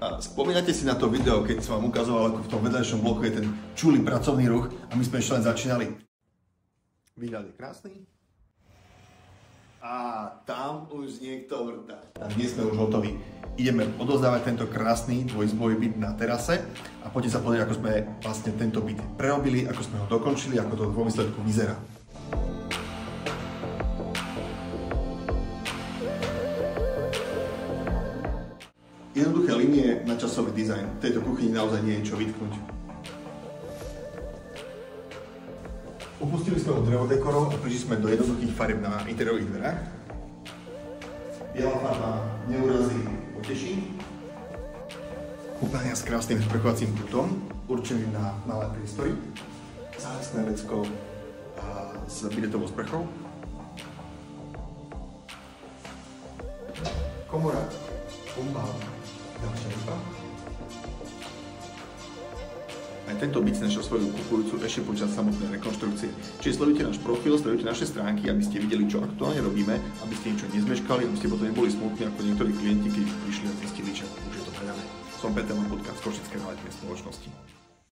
A spomínate si na to video, keď som vám ukazoval, ako v tom vedľajšom bloku je ten čulý pracovný ruch a my sme ešte len začínali. Výhľad je krásny. A tam už niekto vrtá. A dnes sme už hotoví. Ideme odozdávať tento krásny dvojizbový byt na terase a poďte sa pozrieť, ako sme vlastne tento byt prerobili, ako sme ho dokončili, ako to vo výsledku vyzerá. Jednoduché linie na časový dizajn. V tejto kuchyni naozaj nie je čo vytknúť. Upustili sme od drevodekorov a prišli sme do jednoduchých farieb na interiérových dverách. Biela farba neurazí, poteší. Kúpeľňa s krásnym sprchovacím kútom, určený na malé priestory. Záhasné vecko s biletovou sprchou. Komora, umbál. Aj tento byt si našiel svoju kupujúcu ešte počas samotnej rekonštrukcie. Čiže sledujte náš profil, sledujte naše stránky, aby ste videli, čo aktuálne robíme, aby ste niečo nezmeškali, aby ste potom neboli smutní ako niektorí klienti, keď prišli a zistili, že už je to predané. Som Peter, mám podcast Košickej realitnej spoločnosti.